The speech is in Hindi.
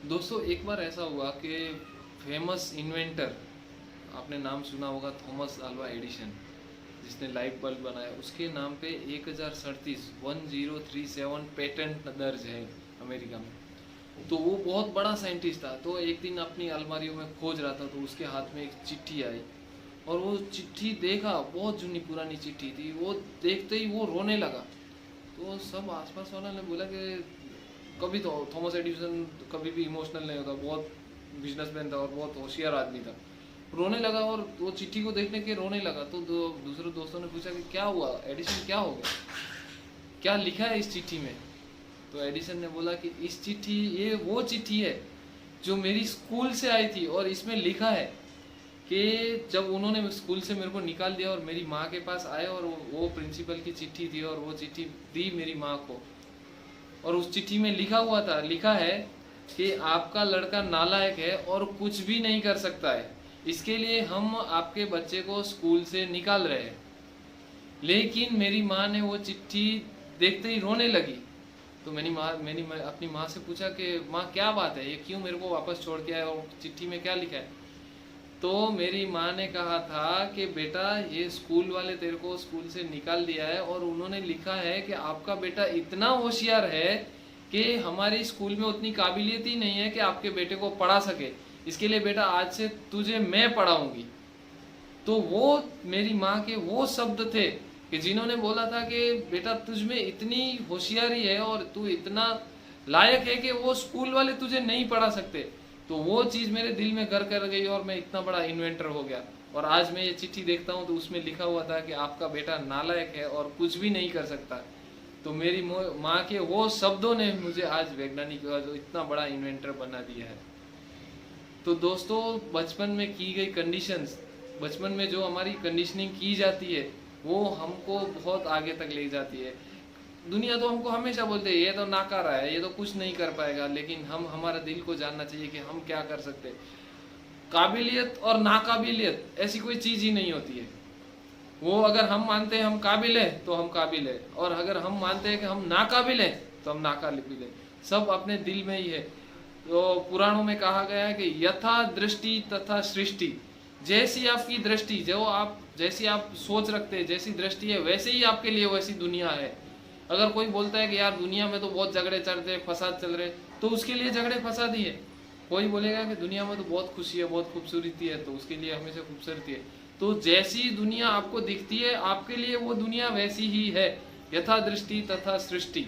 दोस्तों एक बार ऐसा हुआ कि फेमस इन्वेंटर, आपने नाम सुना होगा, थॉमस अल्वा एडिशन, जिसने लाइट बल्ब बनाया, उसके नाम पे 1037 पेटेंट दर्ज है अमेरिका में। तो वो बहुत बड़ा साइंटिस्ट था। तो एक दिन अपनी अलमारियों में खोज रहा था, तो उसके हाथ में एक चिट्ठी आई और वो चिट्ठी देखा, बहुत जुनी पुरानी चिट्ठी थी। वो देखते ही वो रोने लगा। तो सब आसपास वालों ने बोला कि कभी तो थॉमस एडिसन कभी भी इमोशनल नहीं होता, बहुत बिजनेसमैन था और बहुत होशियार आदमी था। रोने लगा और वो चिट्ठी को देखने के रोने लगा। तो दूसरे दोस्तों ने पूछा कि क्या हुआ एडिसन, क्या हो गया, क्या लिखा है इस चिट्ठी में। तो एडिसन ने बोला कि इस चिट्ठी, ये वो चिट्ठी है जो मेरी स्कूल से आई थी और इसमें लिखा है कि जब उन्होंने स्कूल से मेरे को निकाल दिया और मेरी माँ के पास आए, और वो प्रिंसिपल की चिट्ठी थी और वो चिट्ठी दी मेरी माँ को, और उस चिट्ठी में लिखा है कि आपका लड़का नालायक है और कुछ भी नहीं कर सकता है, इसके लिए हम आपके बच्चे को स्कूल से निकाल रहे हैं। लेकिन मेरी माँ ने वो चिट्ठी देखते ही रोने लगी। तो मैंने अपनी माँ से पूछा कि माँ क्या बात है, ये क्यों मेरे को वापस छोड़ के आए और चिट्ठी में क्या लिखा है। तो मेरी माँ ने कहा था कि बेटा, ये स्कूल वाले तेरे को स्कूल से निकाल दिया है और उन्होंने लिखा है कि आपका बेटा इतना होशियार है कि हमारी स्कूल में उतनी काबिलियत ही नहीं है कि आपके बेटे को पढ़ा सके, इसके लिए बेटा आज से तुझे मैं पढ़ाऊंगी। तो वो मेरी माँ के वो शब्द थे कि जिन्होंने बोला था कि बेटा तुझ में इतनी होशियारी है और तू इतना लायक है कि वो स्कूल वाले तुझे नहीं पढ़ा सकते। तो वो चीज़ मेरे दिल में घर कर गई और मैं इतना बड़ा इन्वेंटर हो गया। और आज मैं ये चिट्ठी देखता हूँ तो उसमें लिखा हुआ था कि आपका बेटा नालायक है और कुछ भी नहीं कर सकता। तो मेरी माँ के वो शब्दों ने मुझे आज वैज्ञानिक जो इतना बड़ा इन्वेंटर बना दिया है। तो दोस्तों, बचपन में की गई कंडीशंस, बचपन में जो हमारी कंडीशनिंग की जाती है, वो हमको बहुत आगे तक ले जाती है। दुनिया तो हमको हमेशा बोलते है ये तो नाकारा है, ये तो कुछ नहीं कर पाएगा, लेकिन हम, हमारा दिल को जानना चाहिए कि हम क्या कर सकते हैं। काबिलियत और नाकाबिलियत ऐसी कोई चीज़ ही नहीं होती है। वो अगर हम मानते हैं हम काबिल हैं तो हम काबिल हैं, और अगर हम मानते हैं कि हम नाकाबिल हैं तो हम नाकाबिल हैं। सब अपने दिल में ही है। तो पुराणों में कहा गया है कि यथा दृष्टि तथा सृष्टि, जैसी आपकी दृष्टि, जो आप जैसी आप सोच रखते हैं, जैसी दृष्टि है, वैसे ही आपके लिए वैसी दुनिया है। अगर कोई बोलता है कि यार दुनिया में तो बहुत झगड़े चल रहे, फसाद चल रहे, तो उसके लिए झगड़े फसाद ही है। कोई बोलेगा कि दुनिया में तो बहुत खुशी है, बहुत खूबसूरती है, तो उसके लिए हमेशा खूबसूरती है। तो जैसी दुनिया आपको दिखती है, आपके लिए वो दुनिया वैसी ही है। यथा दृष्टि तथा सृष्टि।